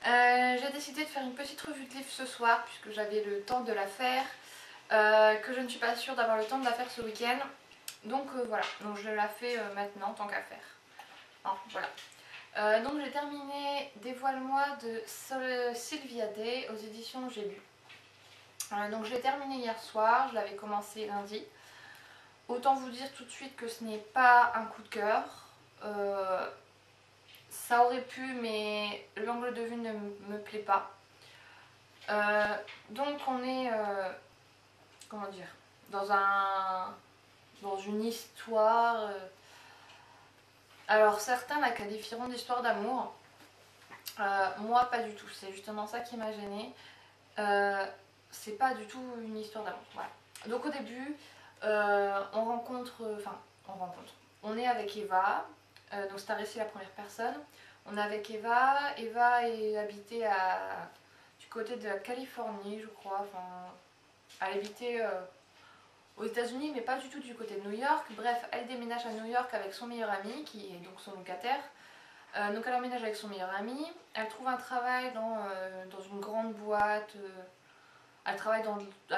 J'ai décidé de faire une petite revue de livre ce soir puisque j'avais le temps de la faire, que je ne suis pas sûre d'avoir le temps de la faire ce week-end. Donc voilà, donc je la fais maintenant tant qu'à faire. Hein, voilà. Donc j'ai terminé Dévoile-moi de Sylvia Day aux éditions J'ai lu. Donc je l'ai terminé hier soir, je l'avais commencé lundi. Autant vous dire tout de suite que ce n'est pas un coup de cœur. Ça aurait pu, mais l'angle de vue ne me plaît pas. Donc on est, comment dire, dans une histoire. Alors certains la qualifieront d'histoire d'amour. Moi pas du tout, c'est justement ça qui m'a gênée. C'est pas du tout une histoire d'amour. Voilà. Donc au début, on est avec Eva, donc c'est un récit à la première personne. On est avec Eva. Eva est habitée du côté de la Californie, je crois. Enfin, elle habitait aux États-Unis, mais pas du tout du côté de New York. Bref, elle déménage à New York avec son meilleur ami, qui est donc son locataire. Donc elle emménage avec son meilleur ami. Elle trouve un travail dans une grande boîte. Elle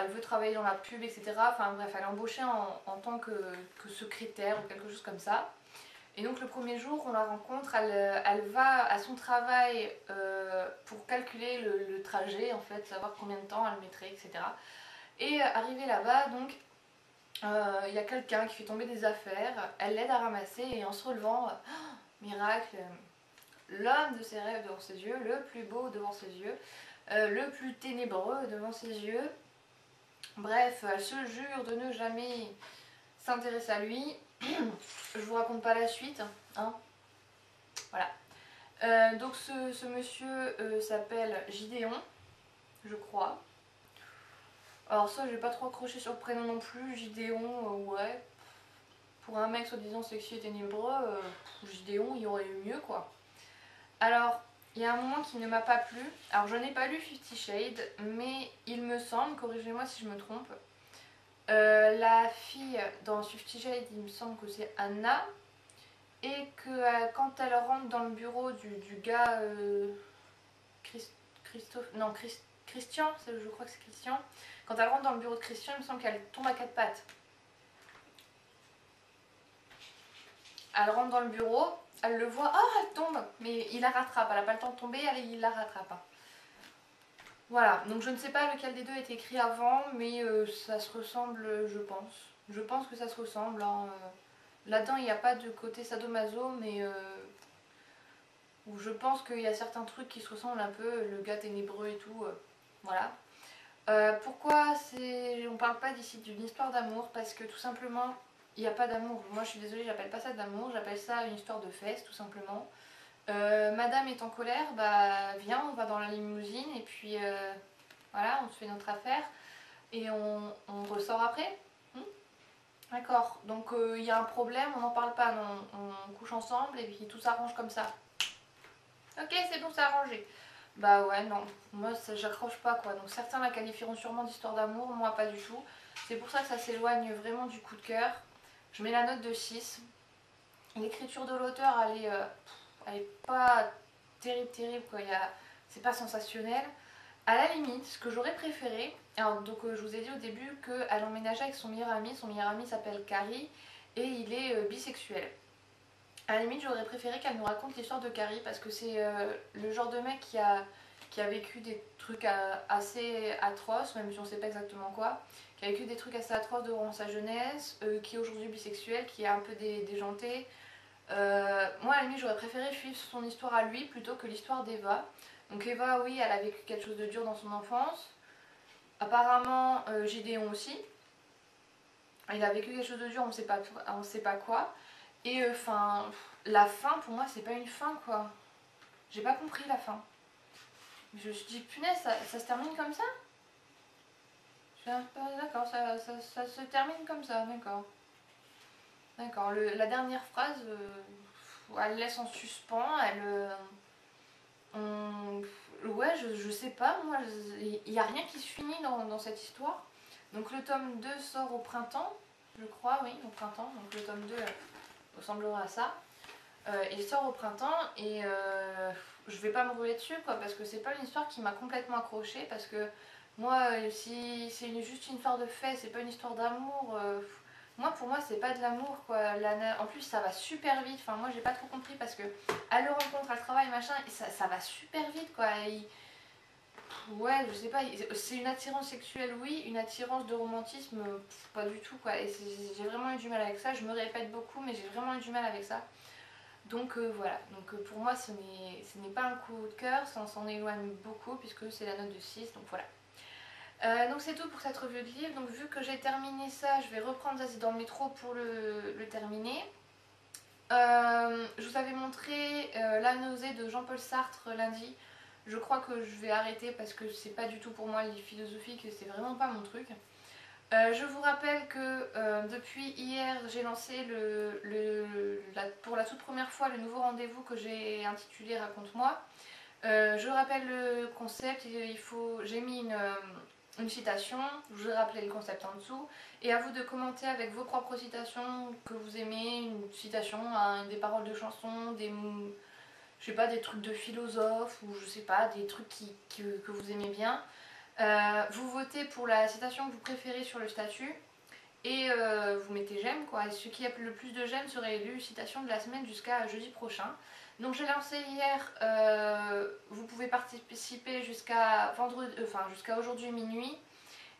veut travailler dans la pub, etc. Enfin bref, elle est embauchée en tant que secrétaire ou quelque chose comme ça. Et donc le premier jour, on la rencontre, elle va à son travail pour calculer le trajet, en fait, savoir combien de temps elle mettrait, etc. Et arrivée là-bas, donc, il y a quelqu'un qui fait tomber des affaires, elle l'aide à ramasser et en se relevant, miracle, l'homme de ses rêves devant ses yeux, le plus beau devant ses yeux, le plus ténébreux devant ses yeux. Bref, elle se jure de ne jamais s'intéresser à lui. Je vous raconte pas la suite, hein. Voilà. Donc ce monsieur s'appelle Gideon, je crois. Alors ça, j'ai pas trop accroché sur le prénom non plus. Gideon, ouais. Pour un mec soi-disant sexy et ténébreux, Gideon, il y aurait eu mieux, quoi. Alors, il y a un moment qui ne m'a pas plu. Alors, je n'ai pas lu 50 Shades, mais il me semble, corrigez-moi si je me trompe, la fille dans 50 Shades, il me semble que c'est Anna, et que quand elle rentre dans le bureau du gars Christian, je crois que c'est Christian, quand elle rentre dans le bureau de Christian, il me semble qu'elle tombe à quatre pattes. Elle rentre dans le bureau, elle le voit, oh elle tombe, mais il la rattrape, elle n'a pas le temps de tomber, il la rattrape. Voilà, donc je ne sais pas lequel des deux est écrit avant, mais ça se ressemble, je pense. Je pense que ça se ressemble. Hein. Là-dedans, il n'y a pas de côté sadomaso, mais où je pense qu'il y a certains trucs qui se ressemblent un peu, le gars ténébreux et tout. Voilà. Pourquoi on parle pas d'ici d'une histoire d'amour? Parce que tout simplement, il n'y a pas d'amour. Moi, je suis désolée, j'appelle pas ça d'amour, j'appelle ça une histoire de fesses, tout simplement. Madame est en colère, bah viens, on va dans la limousine et puis voilà, on se fait notre affaire et on ressort après. D'accord, donc il y a un problème, on n'en parle pas, non, on couche ensemble et puis tout s'arrange comme ça. Ok, c'est bon, c'est arrangé. Bah ouais, non, moi j'accroche pas quoi. Donc certains la qualifieront sûrement d'histoire d'amour, moi pas du tout. C'est pour ça que ça s'éloigne vraiment du coup de cœur. Je mets la note de 6. L'écriture de l'auteur, elle est pas terrible quoi. C'est pas sensationnel. À la limite, ce que j'aurais préféré, alors donc je vous ai dit au début qu'elle emménageait avec son meilleur ami s'appelle Carrie et il est bisexuel. À la limite, j'aurais préféré qu'elle nous raconte l'histoire de Carrie parce que c'est le genre de mec qui a vécu des trucs assez atroces, même si on sait pas exactement quoi, qui a vécu des trucs assez atroces durant sa jeunesse, qui est aujourd'hui bisexuel, qui est un peu déjanté. Moi, à la limite, j'aurais préféré suivre son histoire à lui plutôt que l'histoire d'Eva. Donc Eva, oui, elle a vécu quelque chose de dur dans son enfance. Apparemment, Gideon aussi. Il a vécu quelque chose de dur, on sait pas quoi. Et enfin, la fin, pour moi, c'est pas une fin, quoi. J'ai pas compris la fin. Je me suis dit, punaise, ça se termine comme ça? D'accord, ça se termine comme ça, d'accord. D'accord, la dernière phrase, elle laisse en suspens, ouais, je sais pas, moi, il n'y a rien qui se finit dans cette histoire. Donc le tome 2 sort au printemps, je crois, oui, au printemps. Donc le tome 2 ressemblera à ça. Il sort au printemps et je vais pas me brûler dessus quoi, parce que c'est pas une histoire qui m'a complètement accrochée, parce que moi si c'est juste une histoire de fait, c'est pas une histoire d'amour, moi pour moi c'est pas de l'amour quoi. En plus ça va super vite, enfin moi j'ai pas trop compris parce que à le rencontre, à le travail machin, et ça va super vite quoi. Ouais, je sais pas, c'est une attirance sexuelle, oui, une attirance de romantisme, pas du tout quoi. Et j'ai vraiment eu du mal avec ça, je me répète beaucoup, mais j'ai vraiment eu du mal avec ça. Donc voilà, donc pour moi ce n'est pas un coup de cœur, ça s'en éloigne beaucoup puisque c'est la note de 6, donc voilà. Donc c'est tout pour cette revue de livre, donc vu que j'ai terminé ça, je vais reprendre Zazie dans le métro pour le terminer. Je vous avais montré La nausée de Jean-Paul Sartre lundi. Je crois que je vais arrêter parce que c'est pas du tout pour moi les philosophiques, c'est vraiment pas mon truc. Je vous rappelle que depuis hier, j'ai lancé pour la toute première fois le nouveau rendez-vous que j'ai intitulé Raconte-moi. Je rappelle le concept, j'ai mis une citation, je vous ai rappelé le concept en dessous, et à vous de commenter avec vos propres citations que vous aimez, une citation, des paroles de chansons, je sais pas, des trucs de philosophes, ou je sais pas, des trucs que vous aimez bien. Vous votez pour la citation que vous préférez sur le statut et vous mettez j'aime quoi. Et ce qui a le plus de j'aime serait élu citation de la semaine jusqu'à jeudi prochain. Donc j'ai lancé hier, vous pouvez participer jusqu'à jusqu'à aujourd'hui minuit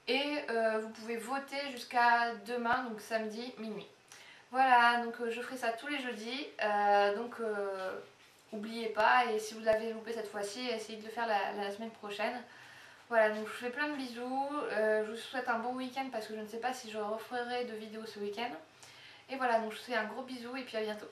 et vous pouvez voter jusqu'à demain, donc samedi minuit. Voilà, donc je ferai ça tous les jeudis, donc n'oubliez pas, et si vous l'avez loupé cette fois-ci, essayez de le faire la semaine prochaine. Voilà, donc je vous fais plein de bisous, je vous souhaite un bon week-end parce que je ne sais pas si je referai de vidéos ce week-end. Et voilà, donc je vous fais un gros bisou et puis à bientôt.